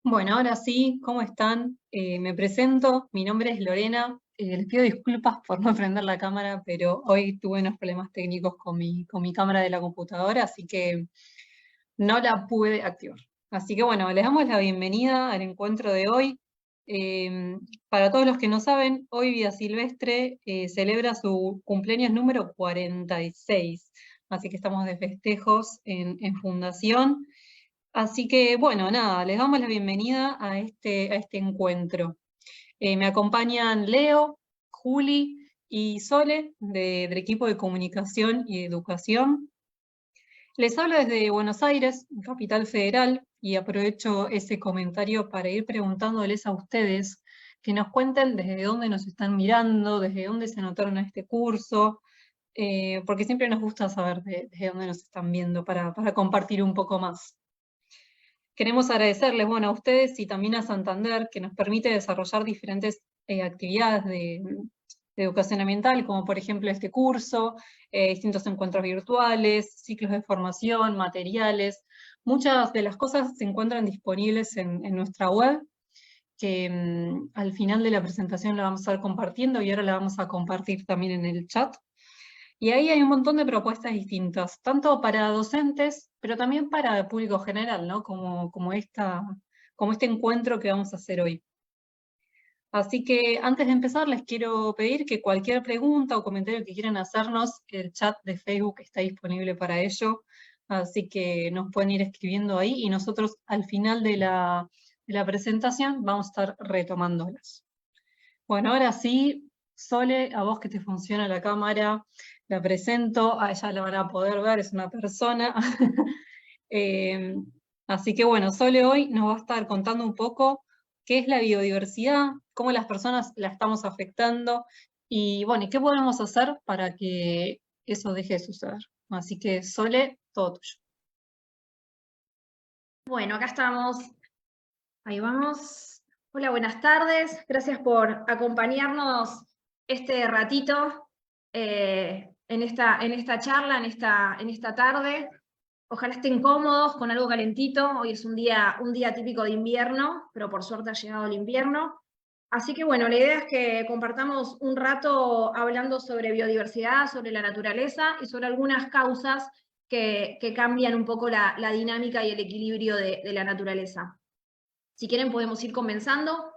Bueno, ahora sí, ¿cómo están? Me presento, mi nombre es Lorena. Les pido disculpas por no prender la cámara, pero hoy tuve unos problemas técnicos con mi cámara de la computadora, así que no la pude activar. Así que bueno, les damos la bienvenida al encuentro de hoy. Para todos los que no saben, hoy Vida Silvestre celebra su cumpleaños número 46, así que estamos de festejos en Fundación. Así que, bueno, nada, les damos la bienvenida a este encuentro. Me acompañan Leo, Juli y Sole del equipo de comunicación y educación. Les hablo desde Buenos Aires, capital federal, y aprovecho ese comentario para ir preguntándoles a ustedes que nos cuenten desde dónde nos están mirando, desde dónde se anotaron a este curso, porque siempre nos gusta saber desde dónde nos están viendo para compartir un poco más. Queremos agradecerles, bueno, a ustedes y también a Santander, que nos permite desarrollar diferentes actividades de educación ambiental, como por ejemplo este curso, distintos encuentros virtuales, ciclos de formación, materiales. Muchas de las cosas se encuentran disponibles en nuestra web, que al final de la presentación la vamos a estar compartiendo y ahora la vamos a compartir también en el chat. Y ahí hay un montón de propuestas distintas, tanto para docentes, pero también para el público general, ¿no? Como este encuentro que vamos a hacer hoy. Así que antes de empezar, les quiero pedir que cualquier pregunta o comentario que quieran hacernos, el chat de Facebook está disponible para ello, así que nos pueden ir escribiendo ahí y nosotros al final de la presentación vamos a estar retomándolas. Bueno, ahora sí, Sole, a vos que te funciona la cámara, la presento, a ella la van a poder ver, es una persona. Eh, Así que bueno, Sole hoy nos va a estar contando un poco qué es la biodiversidad, cómo las personas la estamos afectando y bueno, y qué podemos hacer para que eso deje de suceder. Así que Sole, todo tuyo. Bueno, acá estamos. Ahí vamos. Hola, buenas tardes. Gracias por acompañarnos este ratito en esta charla, en esta tarde. Ojalá estén cómodos con algo calentito. Hoy es un día típico de invierno, pero por suerte ha llegado el invierno. Así que bueno, la idea es que compartamos un rato hablando sobre biodiversidad, sobre la naturaleza y sobre algunas causas que cambian un poco la dinámica y el equilibrio de la naturaleza. Si quieren podemos ir comenzando.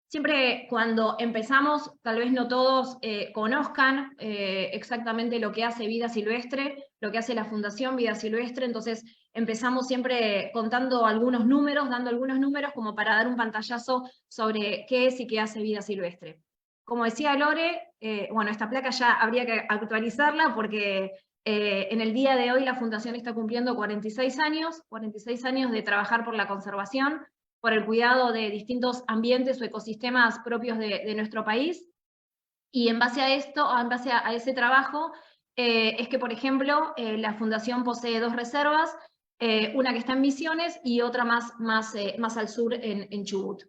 Siempre cuando empezamos, tal vez no todos conozcan exactamente lo que hace Vida Silvestre, lo que hace la Fundación Vida Silvestre, entonces empezamos siempre contando algunos números, dando algunos números como para dar un pantallazo sobre qué es y qué hace Vida Silvestre. Como decía Lore, bueno, esta placa ya habría que actualizarla porque en el día de hoy la Fundación está cumpliendo 46 años de trabajar por la conservación, por el cuidado de distintos ambientes o ecosistemas propios de nuestro país. Y en base a esto, en base a ese trabajo, es que, por ejemplo, la Fundación posee dos reservas, una que está en Misiones y otra más al sur en Chubut.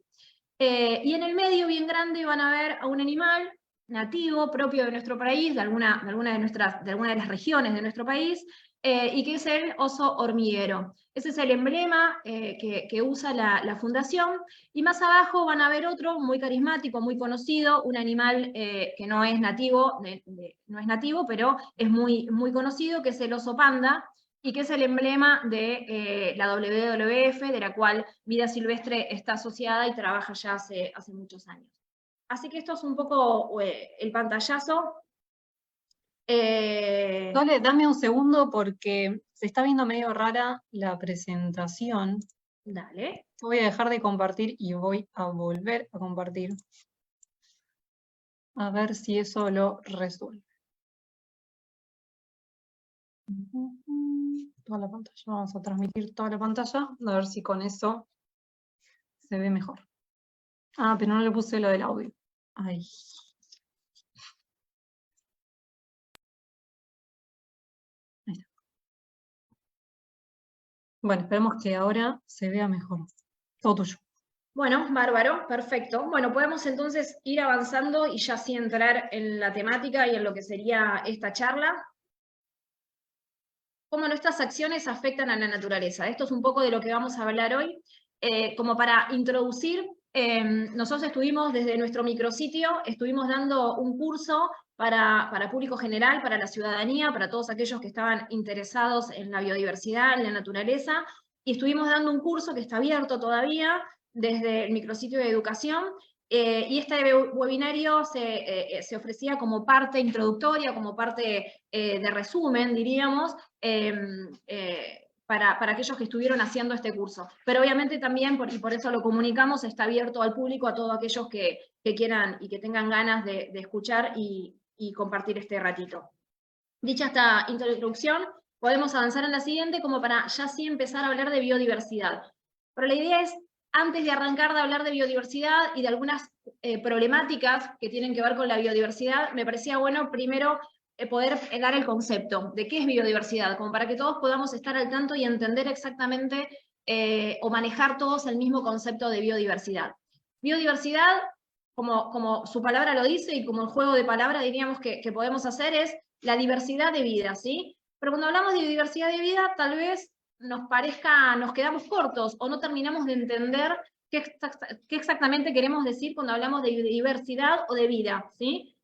Y en el medio, bien grande, van a ver a un animal nativo, propio de nuestro país, de alguna de las regiones de nuestro país, y que es el oso hormiguero. Ese es el emblema que usa la fundación, y más abajo van a ver otro muy carismático, muy conocido, un animal que no es nativo, pero es muy conocido, que es el oso panda, y que es el emblema de la WWF, de la cual Vida Silvestre está asociada y trabaja ya hace muchos años. Así que esto es un poco el pantallazo. Sole, dame un segundo porque se está viendo medio rara la presentación. Dale. Voy a dejar de compartir y voy a volver a compartir. A ver si eso lo resuelve. Toda la pantalla. Vamos a transmitir toda la pantalla. A ver si con eso se ve mejor. Ah, pero no le puse lo del audio. Ay. Ahí está. Bueno, esperemos que ahora se vea mejor. Todo tuyo. Bueno, bárbaro, perfecto. Bueno, podemos entonces ir avanzando y ya sí entrar en la temática y en lo que sería esta charla. Cómo nuestras acciones afectan a la naturaleza. Esto es un poco de lo que vamos a hablar hoy. como para introducir, nosotros estuvimos desde nuestro micrositio, estuvimos dando un curso para público general, para la ciudadanía, para todos aquellos que estaban interesados en la biodiversidad, en la naturaleza, y estuvimos dando un curso que está abierto todavía desde el micrositio de educación, y este webinario se ofrecía como parte introductoria, como parte de resumen, diríamos, para aquellos que estuvieron haciendo este curso. Pero obviamente también, y por eso lo comunicamos, está abierto al público, a todos aquellos que quieran y que tengan ganas de escuchar y compartir este ratito. Dicha esta introducción, podemos avanzar en la siguiente como para ya sí empezar a hablar de biodiversidad. Pero la idea es, antes de arrancar de hablar de biodiversidad y de algunas problemáticas que tienen que ver con la biodiversidad, me parecía bueno primero poder dar el concepto de qué es biodiversidad, como para que todos podamos estar al tanto y entender exactamente o manejar todos el mismo concepto de biodiversidad. Biodiversidad, como su palabra lo dice y como el juego de palabras diríamos que podemos hacer, es la diversidad de vida, ¿sí? Pero cuando hablamos de diversidad de vida, tal vez nos quedamos cortos o no terminamos de entender qué exactamente queremos decir cuando hablamos de diversidad o de vida, ¿sí?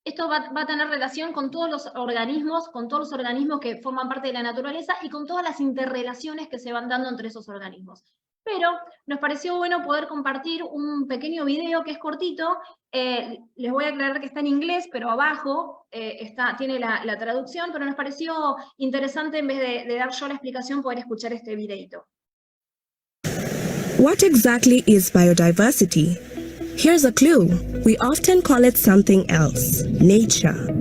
Esto va a tener relación con todos los organismos que forman parte de la naturaleza y con todas las interrelaciones que se van dando entre esos organismos. Pero nos pareció bueno poder compartir un pequeño video que es cortito. Les voy a aclarar que está en inglés, pero abajo tiene la traducción, pero nos pareció interesante, en vez de dar yo la explicación, poder escuchar este videito. What exactly is biodiversity? Here's a clue. We often call it something else, nature.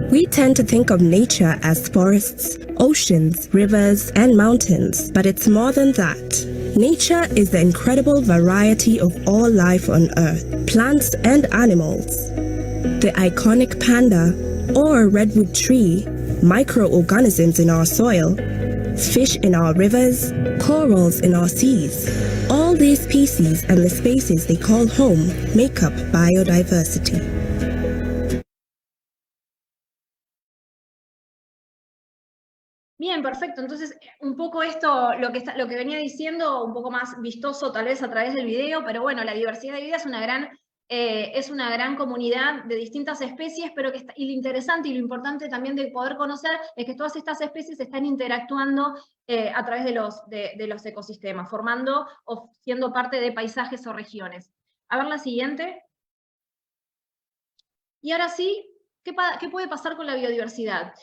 We tend to think of nature as forests, oceans, rivers, and mountains, but it's more than that. Nature is the incredible variety of all life on Earth, plants and animals. The iconic panda or redwood tree, microorganisms in our soil, fish in our rivers, corals in our seas. All these species and the spaces they call home make up biodiversity. Bien, perfecto. Entonces, un poco esto, lo que venía diciendo, un poco más vistoso tal vez a través del video, pero bueno, la diversidad de vida es una gran comunidad de distintas especies, pero y lo interesante y lo importante también de poder conocer es que todas estas especies están interactuando a través de los ecosistemas, formando o siendo parte de paisajes o regiones. A ver la siguiente. Y ahora sí, ¿qué puede pasar con la biodiversidad?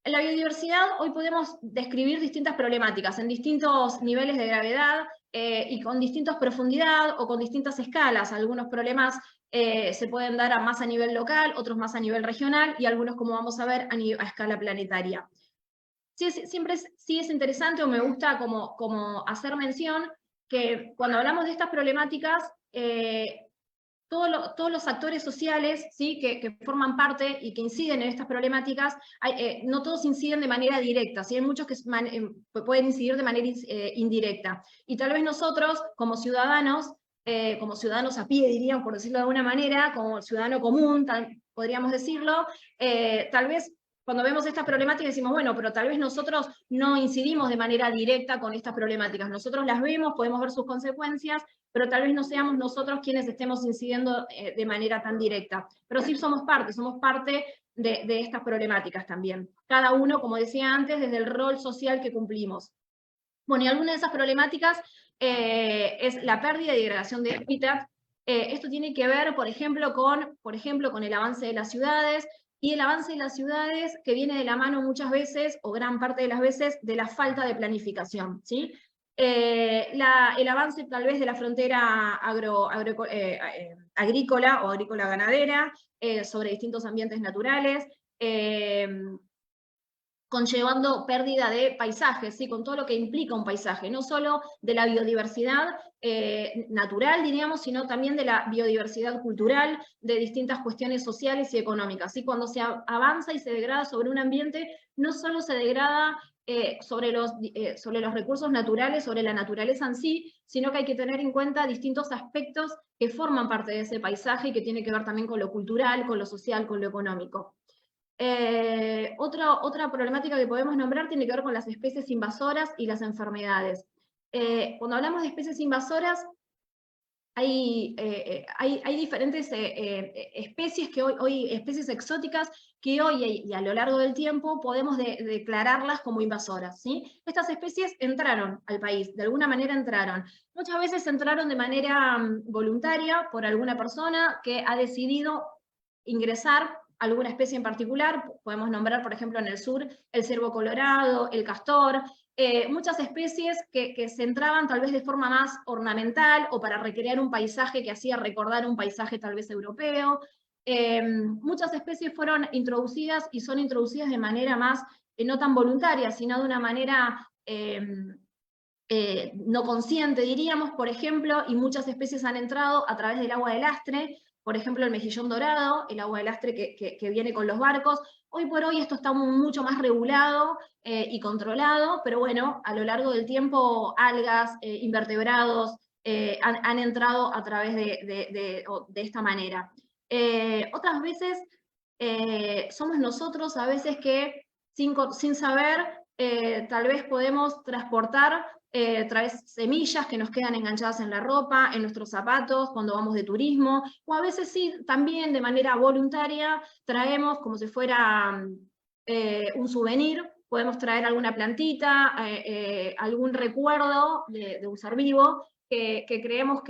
En la biodiversidad hoy podemos describir distintas problemáticas en distintos niveles de gravedad y con distintas profundidad o con distintas escalas. Algunos problemas se pueden dar más a nivel local, otros más a nivel regional y algunos, como vamos a ver, a escala planetaria. Siempre sí es interesante, o me gusta como hacer mención, que cuando hablamos de estas problemáticas, todos los actores sociales, ¿sí?, que forman parte y que inciden en estas problemáticas, no todos inciden de manera directa, ¿sí? Hay muchos que pueden incidir de manera indirecta. Y tal vez nosotros, como ciudadanos a pie, diríamos, por decirlo de alguna manera, como ciudadano común, podríamos decirlo, tal vez cuando vemos estas problemáticas decimos, bueno, pero tal vez nosotros no incidimos de manera directa con estas problemáticas. Nosotros las vemos, podemos ver sus consecuencias, pero tal vez no seamos nosotros quienes estemos incidiendo de manera tan directa. Pero sí somos parte de estas problemáticas también. Cada uno, como decía antes, desde el rol social que cumplimos. Bueno, y alguna de esas problemáticas es la pérdida y degradación de hábitat. Esto tiene que ver, por ejemplo, con el avance de las ciudades, y el avance de las ciudades que viene de la mano muchas veces, o gran parte de las veces, de la falta de planificación, ¿sí? El avance tal vez de la frontera agrícola o agrícola-ganadera sobre distintos ambientes naturales, conllevando pérdida de paisajes, ¿sí?, con todo lo que implica un paisaje, no solo de la biodiversidad natural, diríamos, sino también de la biodiversidad cultural, de distintas cuestiones sociales y económicas, ¿sí? Cuando se avanza y se degrada sobre un ambiente, no solo se degrada sobre los recursos naturales, sobre la naturaleza en sí, sino que hay que tener en cuenta distintos aspectos que forman parte de ese paisaje y que tiene que ver también con lo cultural, con lo social, con lo económico. Otra problemática que podemos nombrar tiene que ver con las especies invasoras y las enfermedades. Cuando hablamos de especies invasoras, hay diferentes especies especies exóticas que hoy y a lo largo del tiempo podemos declararlas como invasoras, ¿sí? Estas especies entraron al país, de alguna manera entraron. Muchas veces entraron de manera voluntaria por alguna persona que ha decidido ingresar alguna especie en particular. Podemos nombrar, por ejemplo, en el sur, el ciervo colorado, el castor, muchas especies que se entraban tal vez de forma más ornamental o para recrear un paisaje que hacía recordar un paisaje tal vez europeo. Muchas especies fueron introducidas y son introducidas de manera más, no tan voluntaria, sino de una manera no consciente, diríamos, por ejemplo, y muchas especies han entrado a través del agua de lastre, por ejemplo, el mejillón dorado, el agua de lastre que viene con los barcos. Hoy por hoy esto está mucho más regulado y controlado, pero bueno, a lo largo del tiempo algas, invertebrados han entrado a través de esta manera. Otras veces somos nosotros a veces que sin saber tal vez podemos transportar traes semillas que nos quedan enganchadas en la ropa, en nuestros zapatos, cuando vamos de turismo, o a veces sí, también de manera voluntaria, traemos como si fuera un souvenir, podemos traer alguna plantita, algún recuerdo de un ser vivo, que creemos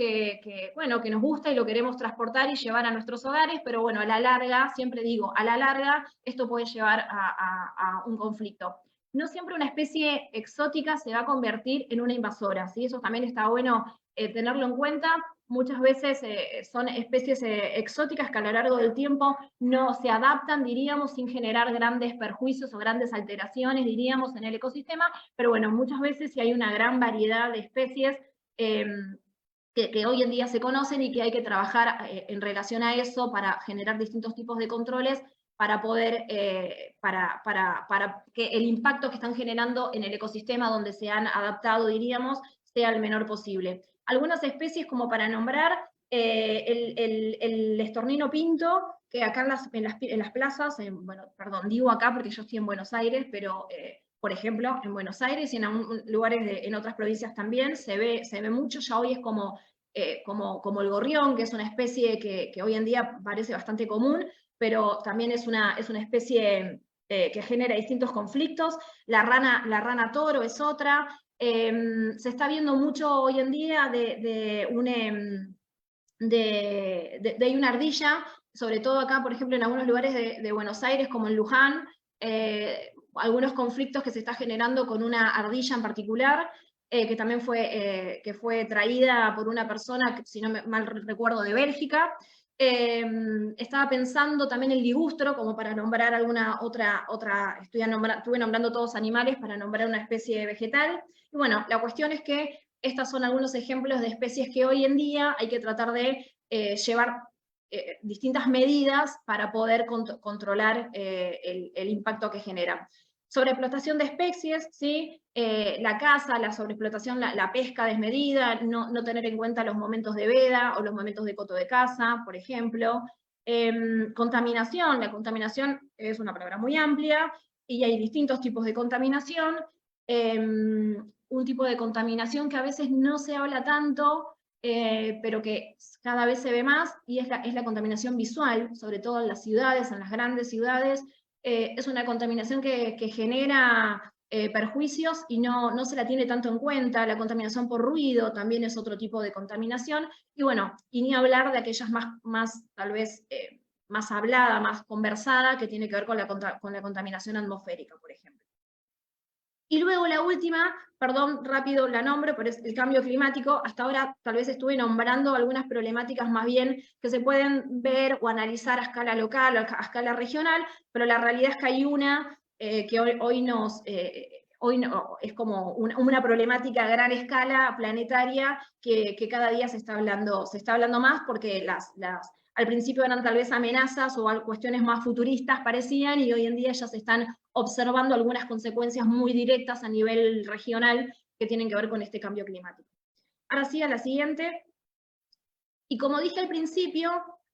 bueno, que nos gusta y lo queremos transportar y llevar a nuestros hogares, pero bueno, a la larga, siempre digo, a la larga, esto puede llevar a un conflicto. No siempre una especie exótica se va a convertir en una invasora, ¿sí? Eso también está bueno tenerlo en cuenta. Muchas veces son especies exóticas que a lo largo del tiempo no se adaptan, diríamos, sin generar grandes perjuicios o grandes alteraciones, diríamos, en el ecosistema, pero bueno, muchas veces sí hay una gran variedad de especies que hoy en día se conocen y que hay que trabajar en relación a eso para generar distintos tipos de controles para poder, para que el impacto que están generando en el ecosistema donde se han adaptado, diríamos, sea el menor posible. Algunas especies, como para nombrar, el estornino pinto, que acá en las plazas, bueno, perdón, digo acá porque yo estoy en Buenos Aires, pero por ejemplo, en Buenos Aires y en lugares en otras provincias también, se ve mucho, ya hoy es como el gorrión, que es una especie que hoy en día parece bastante común, pero también es una especie que genera distintos conflictos. La rana toro es otra. Se está viendo mucho hoy en día de una ardilla, sobre todo acá, por ejemplo, en algunos lugares de Buenos Aires, como en Luján, algunos conflictos que se está generando con una ardilla en particular, que también fue traída por una persona, si no mal recuerdo, de Bélgica. Estaba pensando también el ligustro, como para nombrar alguna otra estuve nombrando todos animales para nombrar una especie vegetal. Y bueno, la cuestión es que estos son algunos ejemplos de especies que hoy en día hay que tratar de llevar distintas medidas para poder controlar el impacto que genera. Sobreexplotación de especies, ¿sí? La caza, la sobreexplotación, la pesca desmedida, no tener en cuenta los momentos de veda o los momentos de coto de caza, por ejemplo. Contaminación, la contaminación es una palabra muy amplia y hay distintos tipos de contaminación. Un tipo de contaminación que a veces no se habla tanto, pero que cada vez se ve más, y es la contaminación visual, sobre todo en las ciudades, en las grandes ciudades. Es una contaminación que genera perjuicios y no se la tiene tanto en cuenta. La contaminación por ruido también es otro tipo de contaminación, y bueno, y ni hablar de aquellas más tal vez, más hablada, más conversada, que tiene que ver con la contaminación atmosférica, por ejemplo. Y luego la última, perdón, rápido la nombro, pero es el cambio climático. Hasta ahora tal vez estuve nombrando algunas problemáticas más bien que se pueden ver o analizar a escala local o a escala regional, pero la realidad es que hay una que hoy es como una problemática a gran escala planetaria que cada día se está hablando más, porque al principio eran tal vez amenazas o cuestiones más futuristas parecían, y hoy en día ya se están observando algunas consecuencias muy directas a nivel regional que tienen que ver con este cambio climático. Ahora sí, a la siguiente. Y como dije al principio,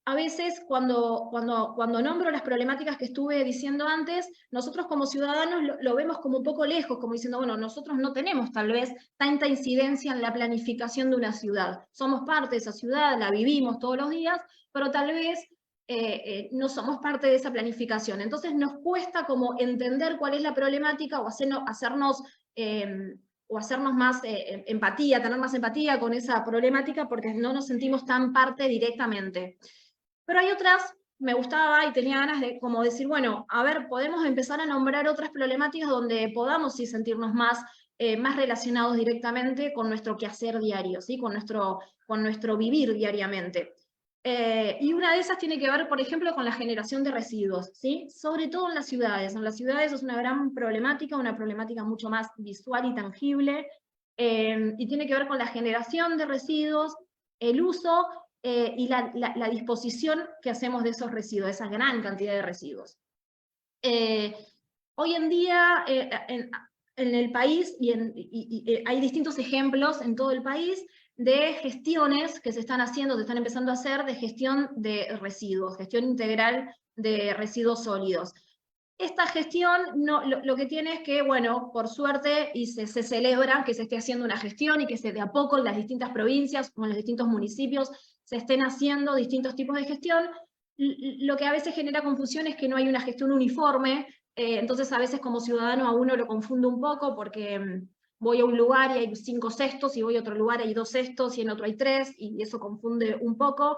a veces cuando nombro las problemáticas que estuve diciendo antes, nosotros como ciudadanos lo vemos como un poco lejos, como diciendo, bueno, nosotros no tenemos tal vez tanta incidencia en la planificación de una ciudad. Somos parte de esa ciudad, la vivimos todos los días, pero tal vez no somos parte de esa planificación. Entonces nos cuesta como entender cuál es la problemática o hacernos más empatía, tener más empatía con esa problemática porque no nos sentimos tan parte directamente. Pero hay otras, me gustaba y tenía ganas de como decir, bueno, a ver, podemos empezar a nombrar otras problemáticas donde podamos sí sentirnos más relacionados directamente con nuestro quehacer diario, ¿sí? con nuestro vivir diariamente. Y una de esas tiene que ver, por ejemplo, con la generación de residuos, ¿sí? Sobre todo en las ciudades. En las ciudades es una gran problemática, una problemática mucho más visual y tangible, y tiene que ver con la generación de residuos, el uso y la disposición que hacemos de esos residuos, esa gran cantidad de residuos. Hoy en día, en el país, hay distintos ejemplos en todo el país, de gestiones que se están empezando a hacer de gestión de residuos, gestión integral de residuos sólidos. Esta gestión lo que tiene es que, bueno, por suerte, y se celebra que se esté haciendo una gestión y que de a poco en las distintas provincias o en los distintos municipios se estén haciendo distintos tipos de gestión. Lo que a veces genera confusión es que no hay una gestión uniforme, entonces a veces como ciudadano a uno lo confunde un poco porque voy a un lugar y hay 5 cestos, y voy a otro lugar y hay 2 cestos, y en otro hay 3, y eso confunde un poco.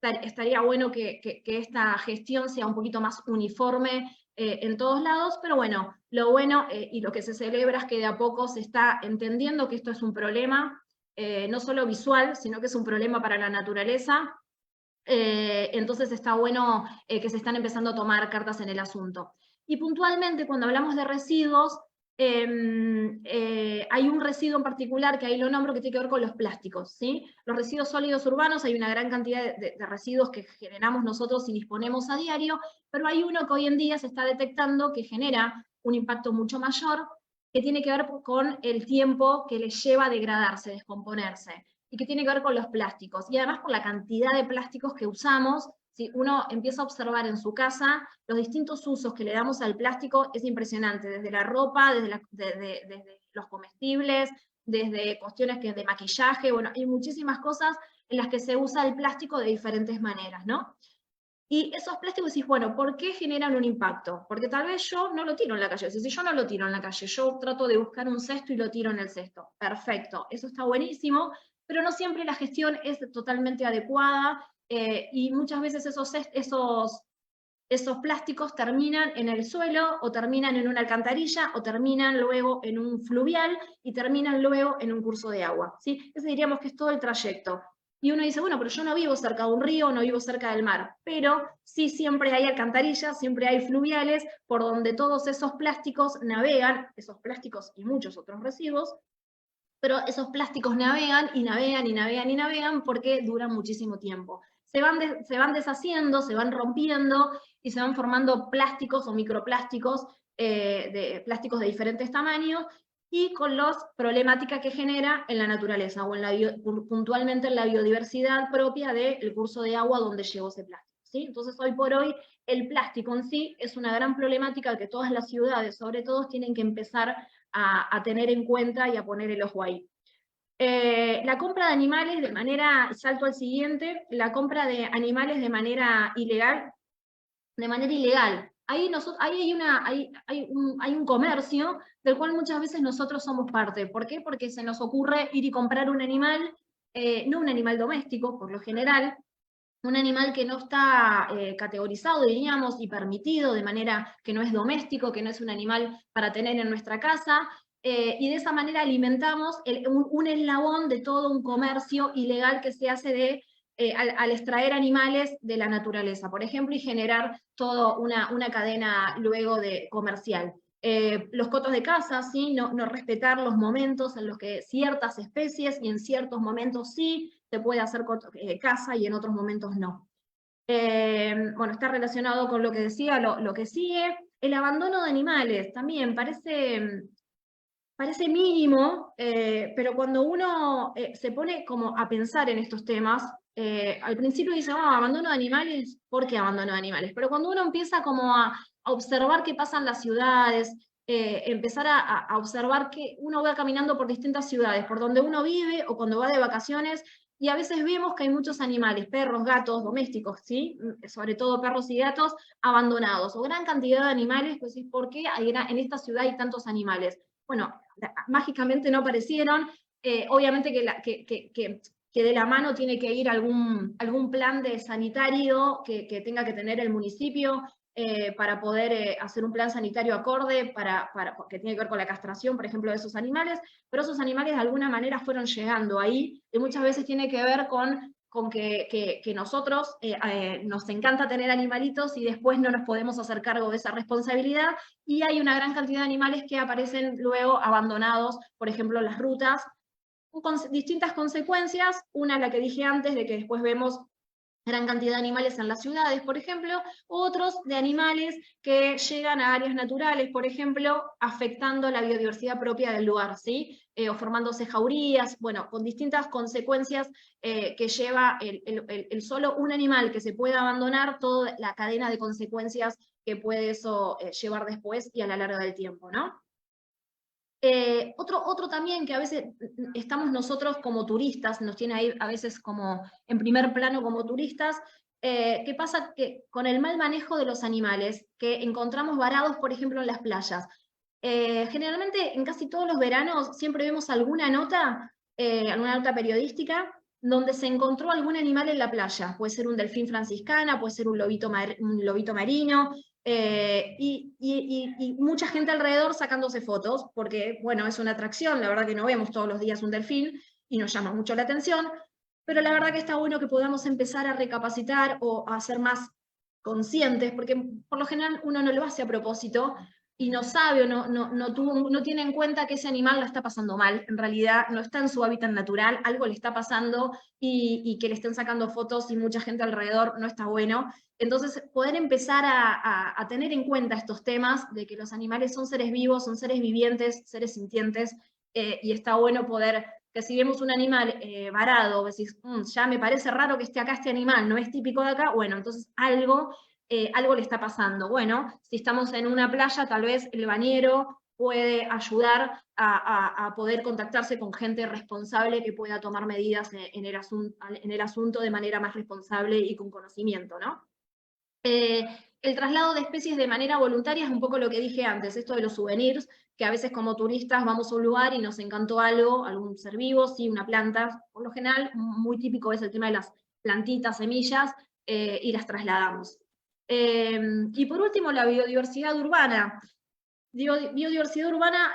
Estaría bueno que esta gestión sea un poquito más uniforme en todos lados, pero bueno, lo bueno y lo que se celebra es que de a poco se está entendiendo que esto es un problema, no solo visual, sino que es un problema para la naturaleza. Entonces está bueno que se están empezando a tomar cartas en el asunto. Y puntualmente, cuando hablamos de residuos, hay un residuo en particular que ahí lo nombro que tiene que ver con los plásticos, ¿sí? Los residuos sólidos urbanos, hay una gran cantidad de residuos que generamos nosotros y disponemos a diario, pero hay uno que hoy en día se está detectando que genera un impacto mucho mayor, que tiene que ver con el tiempo que les lleva a degradarse, descomponerse, y que tiene que ver con los plásticos, y además por la cantidad de plásticos que usamos. Si uno empieza a observar en su casa los distintos usos que le damos al plástico, es impresionante, desde la ropa, desde los comestibles, desde cuestiones de maquillaje, bueno, hay muchísimas cosas en las que se usa el plástico de diferentes maneras, ¿no? Y esos plásticos decís, bueno, ¿por qué generan un impacto? Porque tal vez yo no lo tiro en la calle. Si yo no lo tiro en la calle, yo trato de buscar un cesto y lo tiro en el cesto. Perfecto, eso está buenísimo, pero no siempre la gestión es totalmente adecuada, y muchas veces esos plásticos terminan en el suelo, o terminan en una alcantarilla, o terminan luego en un fluvial, y terminan luego en un curso de agua, ¿sí? Ese diríamos que es todo el trayecto. Y uno dice, bueno, pero yo no vivo cerca de un río, no vivo cerca del mar, pero sí siempre hay alcantarillas, siempre hay fluviales, por donde todos esos plásticos navegan, esos plásticos y muchos otros residuos, pero esos plásticos navegan y navegan y navegan y navegan porque duran muchísimo tiempo. Se van deshaciendo, se van rompiendo y se van formando plásticos o microplásticos, de plásticos de diferentes tamaños, y con las problemáticas que genera en la naturaleza o puntualmente en la biodiversidad propia del curso de agua donde llegó ese plástico, ¿sí? Entonces hoy por hoy el plástico en sí es una gran problemática que todas las ciudades, sobre todo, tienen que empezar a tener en cuenta y a poner el ojo ahí. La compra de animales de manera, salto al siguiente, la compra de animales de manera ilegal. Ahí hay un comercio del cual muchas veces nosotros somos parte. ¿Por qué? Porque se nos ocurre ir y comprar un animal, no un animal doméstico, por lo general, un animal que no está categorizado, diríamos, y permitido, de manera que no es doméstico, que no es un animal para tener en nuestra casa, y de esa manera alimentamos un eslabón de todo un comercio ilegal que se hace al extraer animales de la naturaleza, por ejemplo, y generar toda una cadena luego comercial. Los cotos de caza, ¿sí? No respetar los momentos en los que ciertas especies, y en ciertos momentos sí, se puede hacer caza y en otros momentos no. Bueno, está relacionado con lo que decía, lo que sigue. El abandono de animales también parece parece mínimo, pero cuando uno se pone como a pensar en estos temas, al principio dice, abandono de animales, ¿por qué abandono de animales? Pero cuando uno empieza como a observar qué pasa en las ciudades, empezar a observar que uno va caminando por distintas ciudades, por donde uno vive o cuando va de vacaciones, y a veces vemos que hay muchos animales, perros, gatos, domésticos, ¿sí? Sobre todo perros y gatos, abandonados, o gran cantidad de animales, pues ¿por qué en esta ciudad hay tantos animales? Bueno, mágicamente no aparecieron, obviamente que de la mano tiene que ir algún plan de sanitario que tenga que tener el municipio, para poder hacer un plan sanitario acorde, que tiene que ver con la castración, por ejemplo, de esos animales, pero esos animales de alguna manera fueron llegando ahí, y muchas veces tiene que ver con que nosotros nos encanta tener animalitos y después no nos podemos hacer cargo de esa responsabilidad, y hay una gran cantidad de animales que aparecen luego abandonados, por ejemplo, en las rutas, con distintas consecuencias, una la que dije antes, de que después vemos gran cantidad de animales en las ciudades, por ejemplo, otros de animales que llegan a áreas naturales, por ejemplo, afectando la biodiversidad propia del lugar, ¿sí? O formándose jaurías, bueno, con distintas consecuencias que lleva el solo un animal que se pueda abandonar, toda la cadena de consecuencias que puede eso llevar después y a la larga del tiempo, ¿no? Otro también que a veces estamos nosotros como turistas, nos tiene ahí a veces como en primer plano como turistas, ¿qué pasa? Que con el mal manejo de los animales que encontramos varados, por ejemplo, en las playas. Generalmente en casi todos los veranos siempre vemos alguna nota periodística, donde se encontró algún animal en la playa. Puede ser un delfín franciscana, puede ser un lobito marino, y mucha gente alrededor sacándose fotos, porque, bueno, es una atracción, la verdad que no vemos todos los días un delfín y nos llama mucho la atención, pero la verdad que está bueno que podamos empezar a recapacitar o a ser más conscientes, porque por lo general uno no lo hace a propósito y no sabe o no tiene en cuenta que ese animal la está pasando mal, en realidad no está en su hábitat natural, algo le está pasando y que le estén sacando fotos y mucha gente alrededor no está bueno. Entonces, poder empezar a tener en cuenta estos temas de que los animales son seres vivos, son seres vivientes, seres sintientes, y está bueno poder, que si vemos un animal varado, decís, ya me parece raro que esté acá este animal, no es típico de acá, bueno, entonces algo le está pasando. Bueno, si estamos en una playa, tal vez el bañero puede ayudar a poder contactarse con gente responsable que pueda tomar medidas en el asunto de manera más responsable y con conocimiento, ¿no? El traslado de especies de manera voluntaria es un poco lo que dije antes, esto de los souvenirs, que a veces como turistas vamos a un lugar y nos encantó algo, algún ser vivo, sí, una planta, por lo general muy típico es el tema de las plantitas, semillas, y las trasladamos. Y por último, la biodiversidad urbana. Biodiversidad urbana,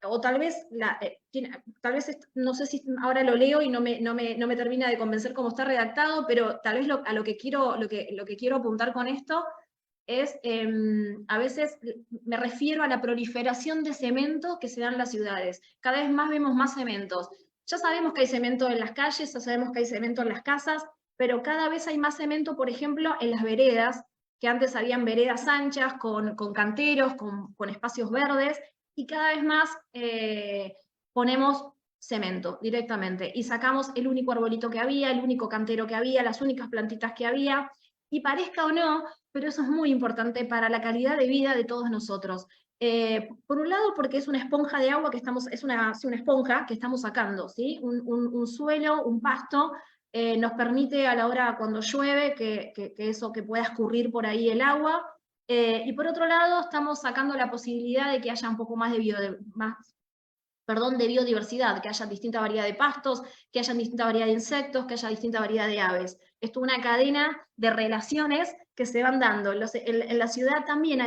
o tal vez, no sé si ahora lo leo y no me termina de convencer cómo está redactado, pero tal vez a lo que quiero apuntar con esto es, a veces me refiero a la proliferación de cemento que se da en las ciudades. Cada vez más vemos más cementos. Ya sabemos que hay cemento en las calles, ya sabemos que hay cemento en las casas, pero cada vez hay más cemento, por ejemplo, en las veredas, que antes habían veredas anchas, con canteros, con espacios verdes, y cada vez más ponemos cemento directamente, y sacamos el único arbolito que había, el único cantero que había, las únicas plantitas que había, y parezca o no, pero eso es muy importante para la calidad de vida de todos nosotros. Por un lado, porque es una esponja de agua es una esponja que estamos sacando, ¿sí? Un suelo, un pasto, nos permite a la hora cuando llueve que pueda escurrir por ahí el agua, y por otro lado estamos sacando la posibilidad de que haya un poco más de biodiversidad, que haya distinta variedad de pastos, que haya distinta variedad de insectos, que haya distinta variedad de aves. Esto es una cadena de relaciones que se van dando. En la ciudad también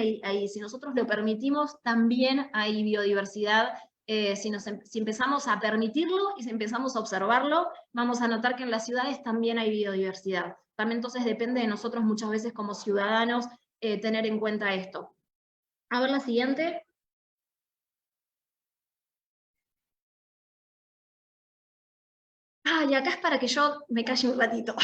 si nosotros lo permitimos, también hay biodiversidad. Si empezamos a permitirlo y si empezamos a observarlo, vamos a notar que en las ciudades también hay biodiversidad. También entonces depende de nosotros muchas veces como ciudadanos tener en cuenta esto. A ver la siguiente. Y acá es para que yo me calle un ratito.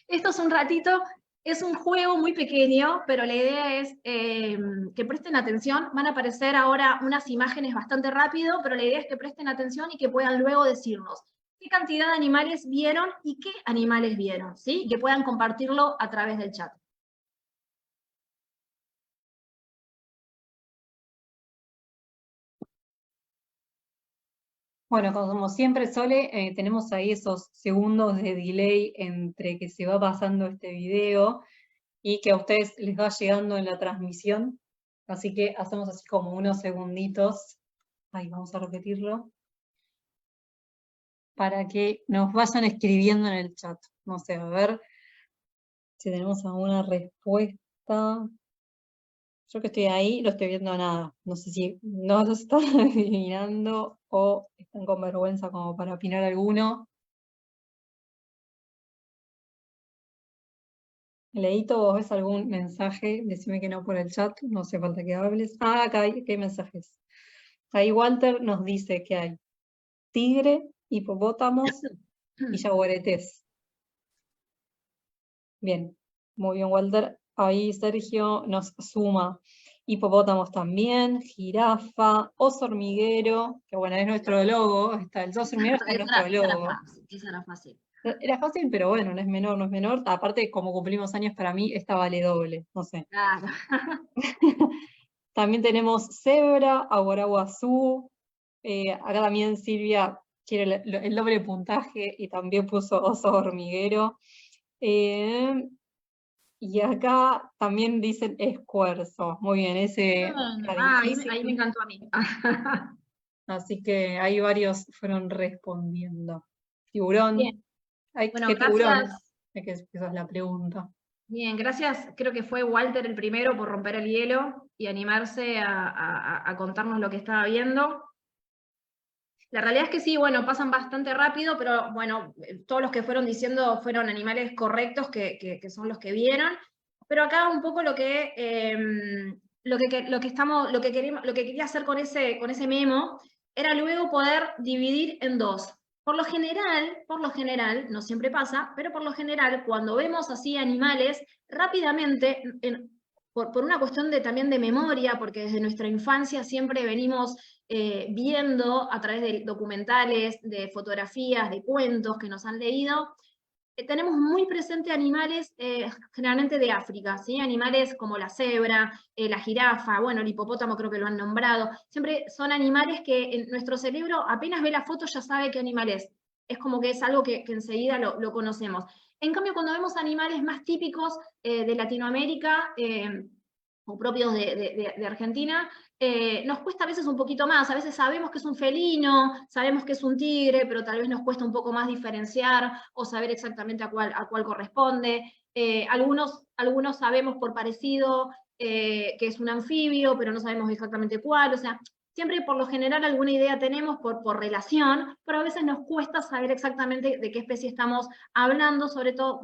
Esto es un ratito Es un juego muy pequeño, pero la idea es que presten atención. Van a aparecer ahora unas imágenes bastante rápido, pero la idea es que presten atención y que puedan luego decirnos qué cantidad de animales vieron y qué animales vieron, ¿sí? Que puedan compartirlo a través del chat. Bueno, como siempre, Sole, tenemos ahí esos segundos de delay entre que se va pasando este video y que a ustedes les va llegando en la transmisión. Así que hacemos así como unos segunditos. Ahí vamos a repetirlo. Para que nos vayan escribiendo en el chat. No sé, a ver si tenemos alguna respuesta. Yo que estoy ahí, no estoy viendo nada. No sé si no los están adivinando o están con vergüenza como para opinar alguno. Leíto, ¿vos ves algún mensaje? Decime que no por el chat, no hace falta que hables. Ah, acá hay mensajes. Ahí Walter nos dice que hay tigre, hipopótamos y yaguaretés. Bien, muy bien, Walter. Ahí Sergio nos suma hipopótamos también, jirafa, oso hormiguero, que bueno, es nuestro logo, el oso hormiguero está en nuestro logo. Esa era fácil. Era fácil, pero bueno, no es menor, no es menor. Aparte, como cumplimos años, para mí, esta vale doble, no sé. Claro. También tenemos cebra, aguaraguazú. Acá también Silvia quiere el doble puntaje y también puso oso hormiguero. Y acá también dicen escuerzo. Muy bien, ese está difícil. Ahí me encantó a mí. Así que ahí varios fueron respondiendo. Tiburón. Bien. Bueno, ¿Qué tiburón? gracias. Esa es la pregunta. Bien, gracias. Creo que fue Walter el primero por romper el hielo y animarse a contarnos lo que estaba viendo. La realidad es que sí, bueno, pasan bastante rápido, pero bueno, todos los que fueron diciendo fueron animales correctos que son los que vieron. Pero acá un poco lo que quería hacer con ese memo era luego poder dividir en dos. Por lo general, no siempre pasa, pero por lo general, cuando vemos así animales, rápidamente, por una cuestión también de memoria, porque desde nuestra infancia siempre venimos viendo a través de documentales, de fotografías, de cuentos que nos han leído, tenemos muy presente animales generalmente de África, ¿sí? Animales como la cebra, la jirafa, bueno, el hipopótamo creo que lo han nombrado, siempre son animales que en nuestro cerebro apenas ve la foto ya sabe qué animal es. Es como que es algo que enseguida lo conocemos. En cambio, cuando vemos animales más típicos de Latinoamérica, o propios de Argentina, nos cuesta a veces un poquito más. A veces sabemos que es un felino, sabemos que es un tigre, pero tal vez nos cuesta un poco más diferenciar o saber exactamente a cuál corresponde. Algunos sabemos por parecido que es un anfibio, pero no sabemos exactamente cuál. O sea, siempre por lo general alguna idea tenemos por relación, pero a veces nos cuesta saber exactamente de qué especie estamos hablando, sobre todo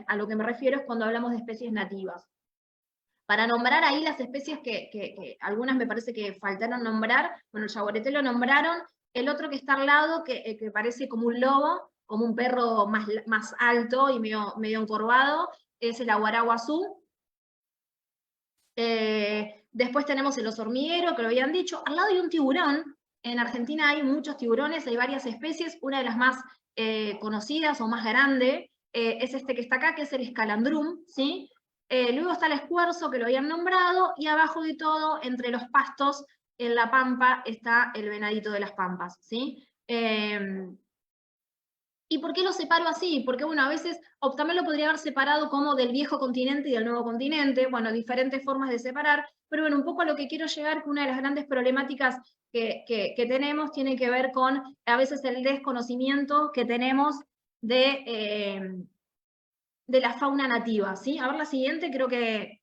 a lo que me refiero es cuando hablamos de especies nativas. Para nombrar ahí las especies que algunas me parece que faltaron nombrar, bueno, el yaguareté lo nombraron, el otro que está al lado, que parece como un lobo, como un perro más alto y medio encorvado, es el aguaraguazú. Después tenemos el oso hormiguero, que lo habían dicho. Al lado hay un tiburón. En Argentina hay muchos tiburones, hay varias especies. Una de las más conocidas o más grande es este que está acá, que es el escalandrum, ¿sí? Luego está el escuerzo, que lo habían nombrado, y abajo de todo, entre los pastos, en la pampa, está el venadito de las pampas, ¿sí? ¿Y por qué lo separo así? Porque, bueno, a veces también lo podría haber separado como del viejo continente y del nuevo continente, bueno, diferentes formas de separar, pero bueno, un poco a lo que quiero llegar, que una de las grandes problemáticas que tenemos tiene que ver con, a veces, el desconocimiento que tenemos de la fauna nativa, ¿sí? A ver la siguiente, creo que...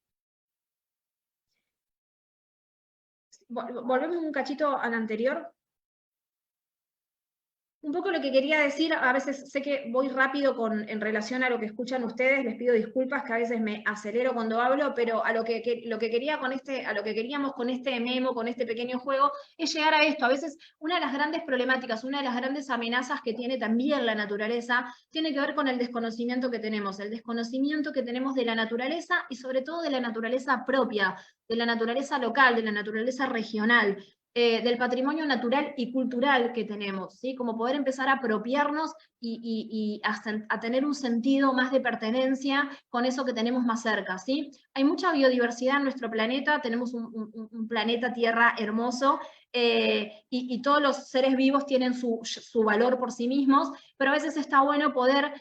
Volvemos un cachito al anterior. un poco lo que quería decir, a veces sé que voy rápido en relación a lo que escuchan ustedes, les pido disculpas que a veces me acelero cuando hablo, pero a lo que queríamos con este memo, con este pequeño juego, es llegar a esto. A veces una de las grandes problemáticas, una de las grandes amenazas que tiene también la naturaleza, tiene que ver con el desconocimiento que tenemos de la naturaleza y sobre todo de la naturaleza propia, de la naturaleza local, de la naturaleza regional. Del patrimonio natural y cultural que tenemos, ¿sí? Como poder empezar a apropiarnos y a tener un sentido más de pertenencia con eso que tenemos más cerca, ¿sí? Hay mucha biodiversidad en nuestro planeta, tenemos un planeta Tierra hermoso, y todos los seres vivos tienen su valor por sí mismos, pero a veces está bueno poder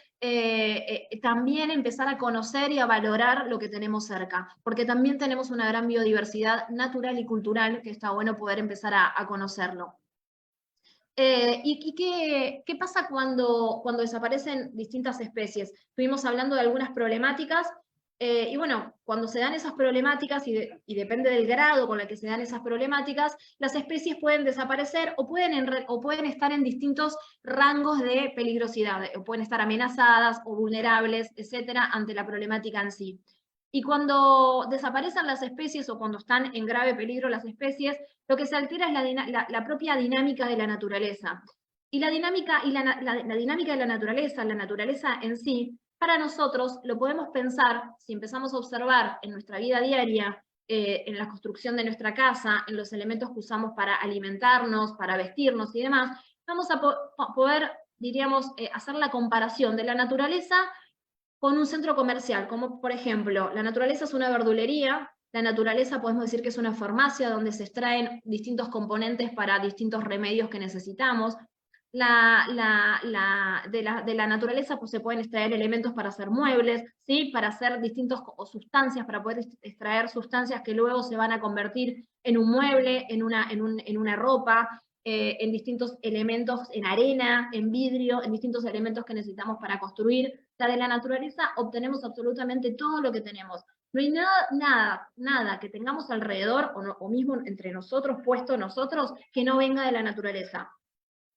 también empezar a conocer y a valorar lo que tenemos cerca, porque también tenemos una gran biodiversidad natural y cultural que está bueno poder empezar a conocerlo. ¿Y qué pasa cuando desaparecen distintas especies? Estuvimos hablando de algunas problemáticas, y bueno, cuando se dan esas problemáticas, y depende del grado con el que se dan esas problemáticas, las especies pueden desaparecer o pueden estar en distintos rangos de peligrosidad, o pueden estar amenazadas o vulnerables, etcétera, ante la problemática en sí. Y cuando desaparecen las especies o cuando están en grave peligro las especies, lo que se altera es la propia dinámica de la naturaleza. Y la dinámica de la naturaleza en sí, para nosotros lo podemos pensar, si empezamos a observar en nuestra vida diaria, en la construcción de nuestra casa, en los elementos que usamos para alimentarnos, para vestirnos y demás, vamos a poder, diríamos, hacer la comparación de la naturaleza con un centro comercial, como por ejemplo, la naturaleza es una verdulería, la naturaleza podemos decir que es una farmacia donde se extraen distintos componentes para distintos remedios que necesitamos. De la naturaleza pues, se pueden extraer elementos para hacer muebles, ¿sí? Para hacer distintas sustancias, para poder extraer sustancias que luego se van a convertir en un mueble, en una ropa, en distintos elementos, en arena, en vidrio, en distintos elementos que necesitamos para construir. O sea, de la naturaleza obtenemos absolutamente todo lo que tenemos. No hay nada que tengamos alrededor, o mismo entre nosotros, puesto nosotros, que no venga de la naturaleza.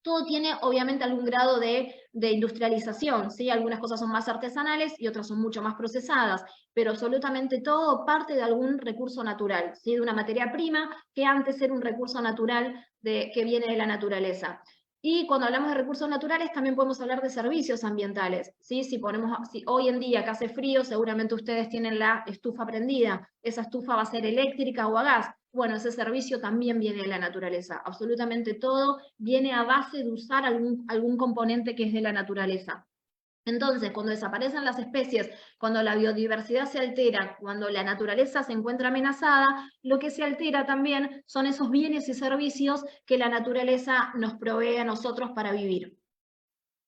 Todo tiene, obviamente, algún grado de industrialización, ¿sí? Algunas cosas son más artesanales y otras son mucho más procesadas, pero absolutamente todo parte de algún recurso natural, ¿sí? De una materia prima que antes era un recurso natural que viene de la naturaleza. Y cuando hablamos de recursos naturales también podemos hablar de servicios ambientales, ¿sí? Si hoy en día que hace frío, seguramente ustedes tienen la estufa prendida, esa estufa va a ser eléctrica o a gas. Bueno, ese servicio también viene de la naturaleza. Absolutamente todo viene a base de usar algún componente que es de la naturaleza. Entonces, cuando desaparecen las especies, cuando la biodiversidad se altera, cuando la naturaleza se encuentra amenazada, lo que se altera también son esos bienes y servicios que la naturaleza nos provee a nosotros para vivir.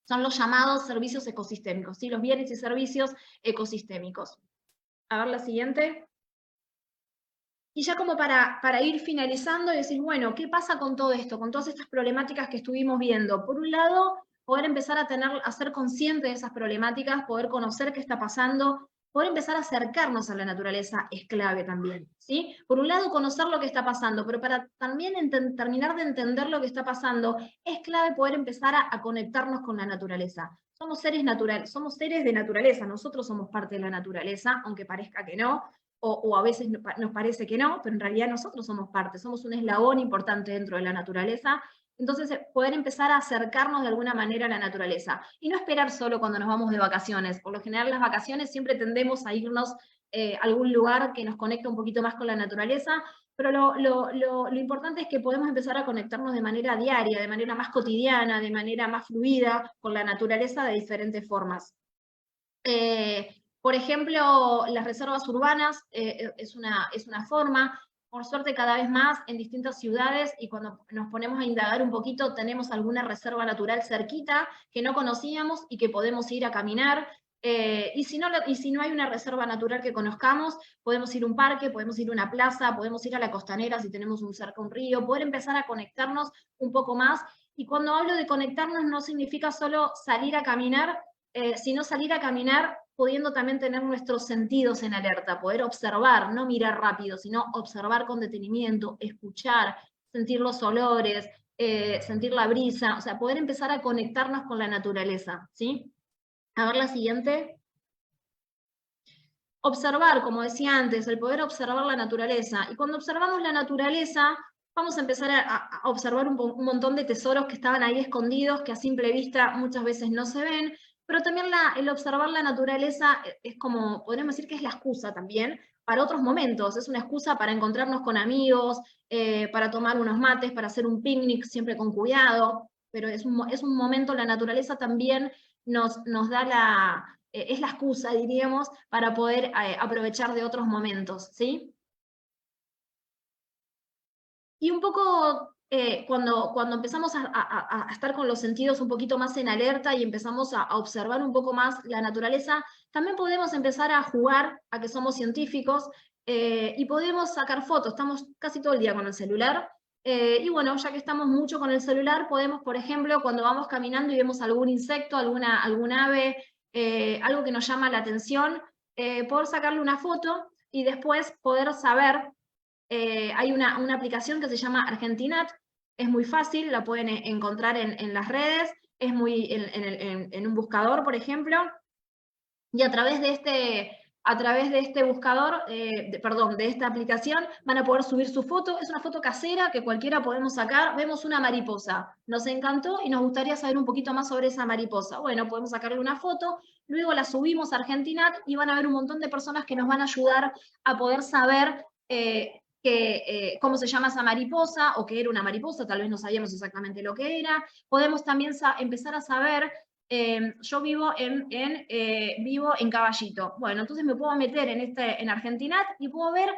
Son los llamados servicios ecosistémicos, ¿sí? Los bienes y servicios ecosistémicos. A ver la siguiente. Y ya como para ir finalizando y decir, bueno, ¿qué pasa con todo esto? Con todas estas problemáticas que estuvimos viendo. Por un lado, poder empezar a ser consciente de esas problemáticas, poder conocer qué está pasando, poder empezar a acercarnos a la naturaleza es clave también, ¿sí? Por un lado, conocer lo que está pasando, pero para también terminar de entender lo que está pasando, es clave poder empezar a conectarnos con la naturaleza. Somos seres naturales, somos seres de naturaleza, nosotros somos parte de la naturaleza, aunque parezca que no, o a veces nos parece que no, pero en realidad nosotros somos parte, somos un eslabón importante dentro de la naturaleza. Entonces, poder empezar a acercarnos de alguna manera a la naturaleza. Y no esperar solo cuando nos vamos de vacaciones. Por lo general, las vacaciones siempre tendemos a irnos a algún lugar que nos conecte un poquito más con la naturaleza, pero lo importante es que podemos empezar a conectarnos de manera diaria, de manera más cotidiana, de manera más fluida con la naturaleza de diferentes formas. Por ejemplo, las reservas urbanas es una forma. Por suerte cada vez más en distintas ciudades, y cuando nos ponemos a indagar un poquito tenemos alguna reserva natural cerquita que no conocíamos y que podemos ir a caminar, y si no hay una reserva natural que conozcamos, podemos ir a un parque, podemos ir a una plaza, podemos ir a la costanera si tenemos cerca un río, poder empezar a conectarnos un poco más. Y cuando hablo de conectarnos no significa solo salir a caminar, sino salir a caminar pudiendo también tener nuestros sentidos en alerta, poder observar, no mirar rápido, sino observar con detenimiento, escuchar, sentir los olores, sentir la brisa, o sea, poder empezar a conectarnos con la naturaleza, ¿sí? A ver la siguiente. Observar, como decía antes, el poder observar la naturaleza. Y cuando observamos la naturaleza, vamos a empezar a observar un montón de tesoros que estaban ahí escondidos, que a simple vista muchas veces no se ven, pero también el observar la naturaleza es como, podríamos decir que es la excusa también para otros momentos, es una excusa para encontrarnos con amigos, para tomar unos mates, para hacer un picnic siempre con cuidado, pero es un momento, la naturaleza también nos da es la excusa, diríamos, para poder aprovechar de otros momentos, ¿sí? Y un poco cuando empezamos a estar con los sentidos un poquito más en alerta y empezamos a observar un poco más la naturaleza, también podemos empezar a jugar a que somos científicos y podemos sacar fotos. Estamos casi todo el día con el celular. Y bueno, ya que estamos mucho con el celular, podemos, por ejemplo, cuando vamos caminando y vemos algún insecto, algún ave, algo que nos llama la atención, poder sacarle una foto y después poder saber. Hay una aplicación que se llama Argentinat, es muy fácil, la pueden encontrar en las redes, es muy en un buscador, por ejemplo, y a través de este buscador, de esta aplicación, van a poder subir su foto. Es una foto casera que cualquiera podemos sacar. Vemos una mariposa, nos encantó y nos gustaría saber un poquito más sobre esa mariposa. Bueno, podemos sacarle una foto, luego la subimos a Argentinat y van a haber un montón de personas que nos van a ayudar a poder saber cómo se llama esa mariposa, o que era una mariposa, tal vez no sabíamos exactamente lo que era. Podemos también empezar a saber, yo vivo en Caballito. Bueno, entonces me puedo meter en Argentinat y puedo ver,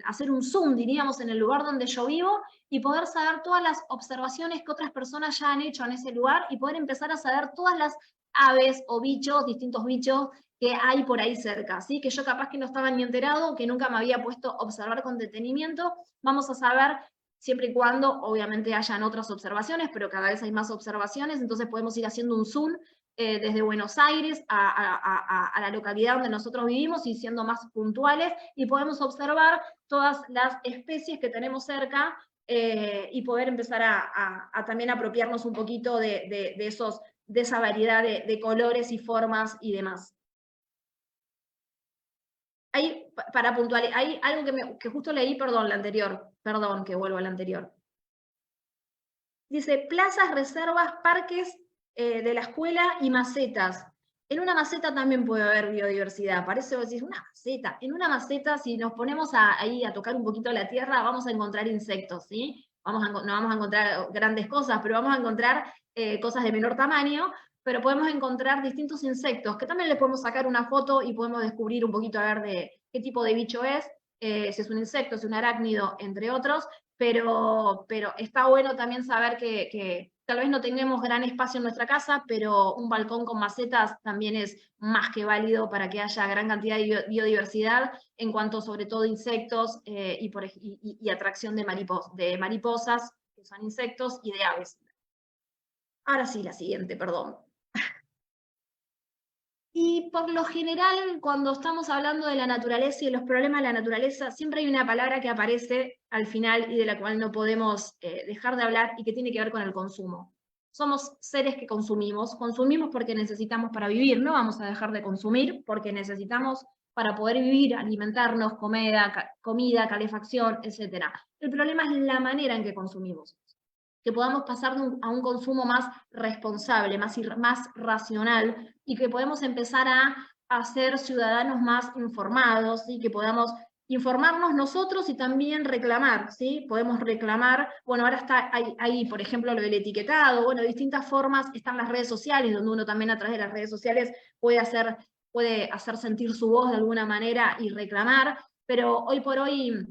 hacer un zoom, diríamos, en el lugar donde yo vivo y poder saber todas las observaciones que otras personas ya han hecho en ese lugar y poder empezar a saber todas las aves o bichos, distintos bichos que hay por ahí cerca, ¿sí? Que yo capaz que no estaba ni enterado, que nunca me había puesto a observar con detenimiento. Vamos a saber, siempre y cuando obviamente hayan otras observaciones, pero cada vez hay más observaciones, entonces podemos ir haciendo un zoom desde Buenos Aires a la localidad donde nosotros vivimos y siendo más puntuales, y podemos observar todas las especies que tenemos cerca y poder empezar a también apropiarnos un poquito de esa variedad de colores y formas y demás. Para puntualizar, hay algo que justo leí, perdón, que vuelvo a la anterior. Dice, plazas, reservas, parques de la escuela y macetas. En una maceta también puede haber biodiversidad. Parece decir, una maceta. En una maceta, si nos ponemos ahí a tocar un poquito la tierra, vamos a encontrar insectos, ¿sí? No vamos a encontrar grandes cosas, pero vamos a encontrar cosas de menor tamaño, pero podemos encontrar distintos insectos, que también le podemos sacar una foto y podemos descubrir un poquito a ver de qué tipo de bicho es, si es un insecto, si es un arácnido, entre otros, pero está bueno también saber que tal vez no tengamos gran espacio en nuestra casa, pero un balcón con macetas también es más que válido para que haya gran cantidad de biodiversidad en cuanto sobre todo insectos y atracción de mariposas, que son insectos, y de aves. Ahora sí, la siguiente, perdón. Y por lo general, cuando estamos hablando de la naturaleza y de los problemas de la naturaleza, siempre hay una palabra que aparece al final y de la cual no podemos dejar de hablar y que tiene que ver con el consumo. Somos seres que consumimos porque necesitamos para vivir, no vamos a dejar de consumir porque necesitamos para poder vivir, alimentarnos, comida, calefacción, etc. El problema es la manera en que consumimos. Que podamos pasar a un consumo más responsable, más racional, y que podemos empezar a ser ciudadanos más informados, ¿sí? Que podamos informarnos nosotros y también reclamar, ¿sí? Podemos reclamar, bueno, ahora hay, por ejemplo, lo del etiquetado, bueno, distintas formas, están las redes sociales, donde uno también a través de las redes sociales puede hacer sentir su voz de alguna manera y reclamar, pero hoy por hoy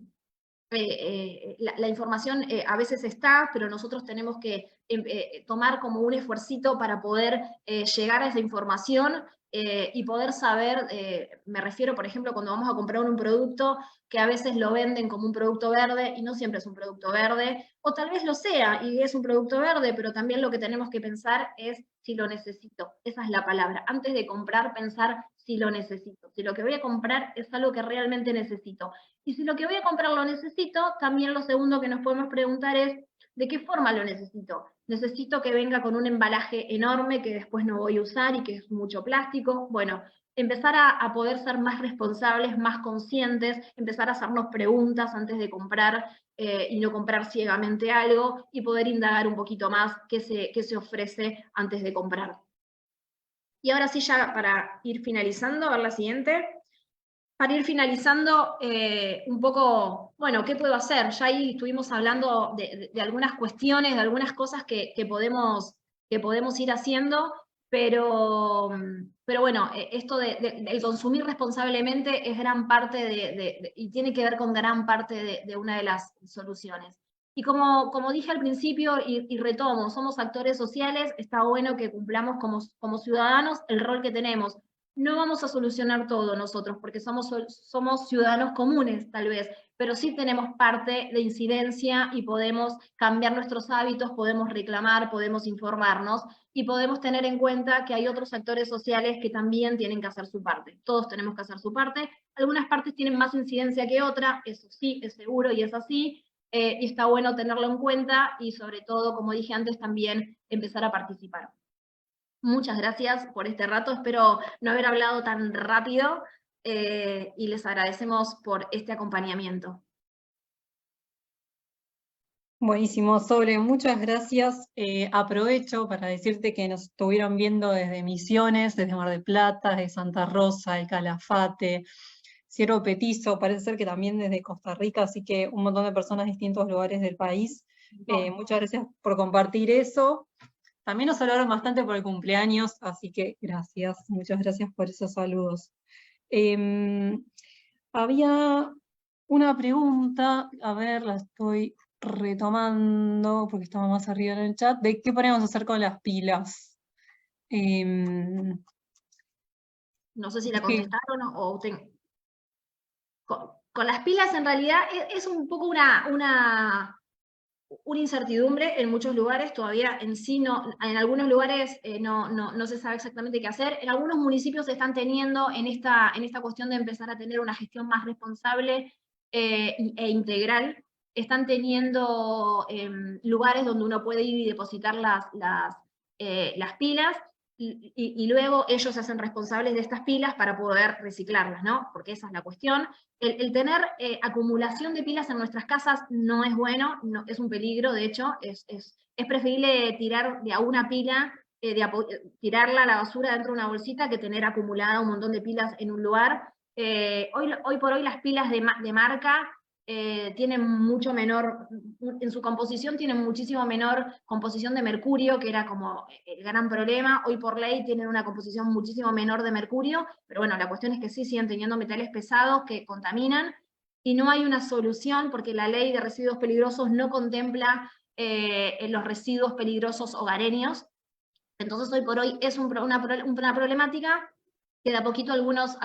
la información a veces está, pero nosotros tenemos que tomar como un esfuercito para poder llegar a esa información y poder saber, me refiero, por ejemplo, cuando vamos a comprar un producto, que a veces lo venden como un producto verde y no siempre es un producto verde, o tal vez lo sea y es un producto verde, pero también lo que tenemos que pensar es si lo necesito. Esa es la palabra. Antes de comprar, pensar si lo necesito. Si lo que voy a comprar es algo que realmente necesito. Y si lo que voy a comprar lo necesito, también lo segundo que nos podemos preguntar es ¿De qué forma lo necesito? Necesito que venga con un embalaje enorme que después no voy a usar y que es mucho plástico. Bueno, empezar a poder ser más responsables, más conscientes, empezar a hacernos preguntas antes de comprar y no comprar ciegamente algo y poder indagar un poquito más qué se ofrece antes de comprar. Y ahora sí, ya para ir finalizando, a ver la siguiente. Para ir finalizando, un poco, bueno, ¿qué puedo hacer? Ya ahí estuvimos hablando de algunas cuestiones, de algunas cosas que podemos ir haciendo, pero bueno, esto del consumir responsablemente es gran parte y tiene que ver con gran parte de una de las soluciones. Y como dije al principio, y retomo, somos actores sociales, está bueno que cumplamos como ciudadanos el rol que tenemos. No vamos a solucionar todo nosotros, porque somos ciudadanos comunes, tal vez, pero sí tenemos parte de incidencia y podemos cambiar nuestros hábitos, podemos reclamar, podemos informarnos y podemos tener en cuenta que hay otros actores sociales que también tienen que hacer su parte. Todos tenemos que hacer su parte. Algunas partes tienen más incidencia que otras, eso sí, es seguro y es así, y está bueno tenerlo en cuenta y sobre todo, como dije antes, también empezar a participar. Muchas gracias por este rato, espero no haber hablado tan rápido y les agradecemos por este acompañamiento. Buenísimo, Sole, muchas gracias. Aprovecho para decirte que nos estuvieron viendo desde Misiones, desde Mar del Plata, desde Santa Rosa, El Calafate, Cerro Petizo, parece ser que también desde Costa Rica, así que un montón de personas de distintos lugares del país. Muchas gracias por compartir eso. También nos hablaron bastante por el cumpleaños, así que gracias, muchas gracias por esos saludos. Había una pregunta, a ver, la estoy retomando porque estaba más arriba en el chat, de qué podemos hacer con las pilas. No sé si la contestaron o con las pilas en realidad es un poco una incertidumbre en muchos lugares, todavía en sí en algunos lugares no se sabe exactamente qué hacer. En algunos municipios se están teniendo en esta cuestión de empezar a tener una gestión más responsable e integral. Están teniendo lugares donde uno puede ir y depositar las pilas, y luego ellos se hacen responsables de estas pilas para poder reciclarlas, ¿no? Porque esa es la cuestión. El tener acumulación de pilas en nuestras casas no es bueno, no, es un peligro, de hecho, es preferible tirar de a una pila, tirarla a la basura dentro de una bolsita que tener acumulada un montón de pilas en un lugar. Hoy por hoy las pilas de marca tienen mucho menor, en su composición tienen muchísimo menor composición de mercurio, que era como el gran problema. Hoy por ley tienen una composición muchísimo menor de mercurio, pero bueno, la cuestión es que sí siguen teniendo metales pesados que contaminan, y no hay una solución porque la ley de residuos peligrosos no contempla los residuos peligrosos hogareños. Entonces hoy por hoy es una problemática que de a poquito algunos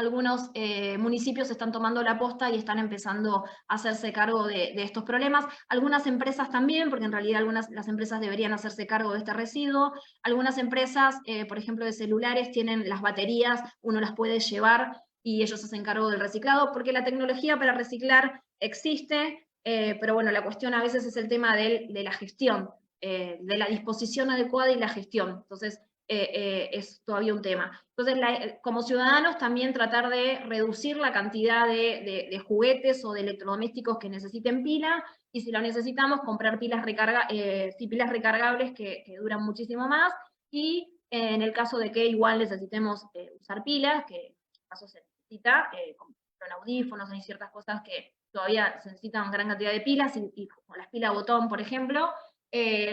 municipios están tomando la posta y están empezando a hacerse cargo de estos problemas. Algunas empresas también, porque en realidad las empresas deberían hacerse cargo de este residuo. Algunas empresas, por ejemplo de celulares, tienen las baterías, uno las puede llevar y ellos se hacen cargo del reciclado, porque la tecnología para reciclar existe, pero bueno, la cuestión a veces es el tema de la gestión, de la disposición adecuada y la gestión. Entonces, es todavía un tema. Entonces, como ciudadanos también tratar de reducir la cantidad de juguetes o de electrodomésticos que necesiten pila, y si lo necesitamos, comprar pilas recargables que duran muchísimo más, y en el caso de que igual necesitemos usar pilas, que en este caso se necesita, como en audífonos, hay ciertas cosas que todavía se necesitan gran cantidad de pilas, y como las pilas botón, por ejemplo,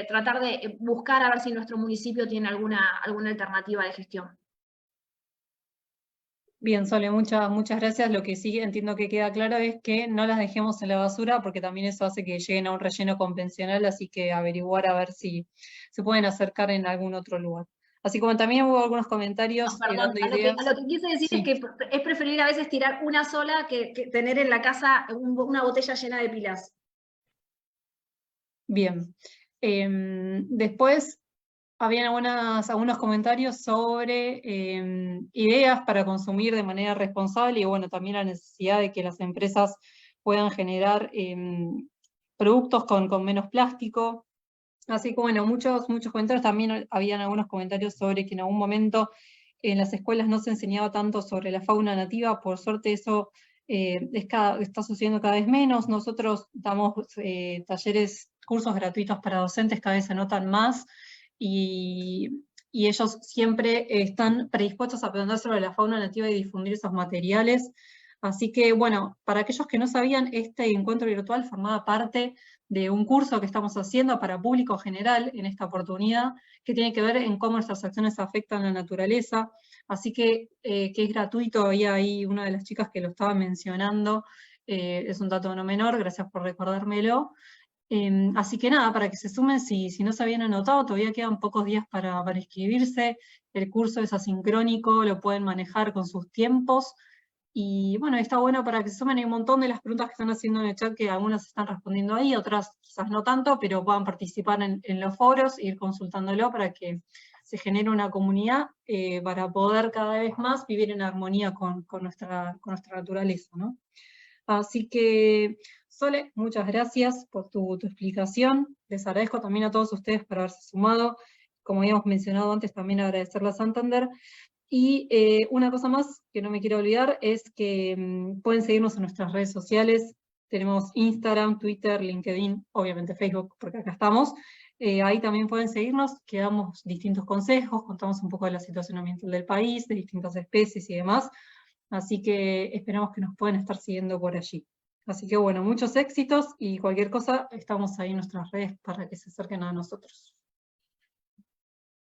tratar de buscar a ver si nuestro municipio tiene alguna alternativa de gestión. Bien, Sole, muchas gracias. Lo que sí entiendo que queda claro es que no las dejemos en la basura, porque también eso hace que lleguen a un relleno convencional, así que averiguar a ver si se pueden acercar en algún otro lugar. Así como también hubo algunos comentarios Perdón, dando ideas. lo que quise decir es que es preferible a veces tirar una sola que tener en la casa una botella llena de pilas. Bien. Después habían algunos comentarios sobre ideas para consumir de manera responsable, y bueno, también la necesidad de que las empresas puedan generar productos con menos plástico. Así que bueno, muchos comentarios. También habían algunos comentarios sobre que en algún momento en las escuelas no se enseñaba tanto sobre la fauna nativa. Por suerte eso está sucediendo cada vez menos. Nosotros damos talleres, cursos gratuitos para docentes, cada vez se anotan más, y ellos siempre están predispuestos a aprender sobre la fauna nativa y difundir esos materiales. Así que bueno, para aquellos que no sabían, este encuentro virtual formaba parte de un curso que estamos haciendo para público general en esta oportunidad, que tiene que ver en cómo nuestras acciones afectan la naturaleza. Así que es gratuito. Había ahí una de las chicas que lo estaba mencionando, es un dato no menor, gracias por recordármelo. Así que nada, para que se sumen, si no se habían anotado, todavía quedan pocos días para inscribirse. El curso es asincrónico, lo pueden manejar con sus tiempos. Y bueno, está bueno para que se sumen. Hay un montón de las preguntas que están haciendo en el chat, que algunas están respondiendo ahí, otras quizás no tanto, pero puedan participar en los foros e ir consultándolo para que se genere una comunidad para poder cada vez más vivir en armonía con nuestra naturaleza, ¿no? Así que, Sole, muchas gracias por tu explicación. Les agradezco también a todos ustedes por haberse sumado. Como habíamos mencionado antes, también agradecerle a Santander. Y una cosa más que no me quiero olvidar es que pueden seguirnos en nuestras redes sociales. Tenemos Instagram, Twitter, LinkedIn, obviamente Facebook, porque acá estamos. Ahí también pueden seguirnos, que damos distintos consejos, contamos un poco de la situación ambiental del país, de distintas especies y demás. Así que esperamos que nos puedan estar siguiendo por allí. Así que bueno, muchos éxitos, y cualquier cosa estamos ahí en nuestras redes para que se acerquen a nosotros.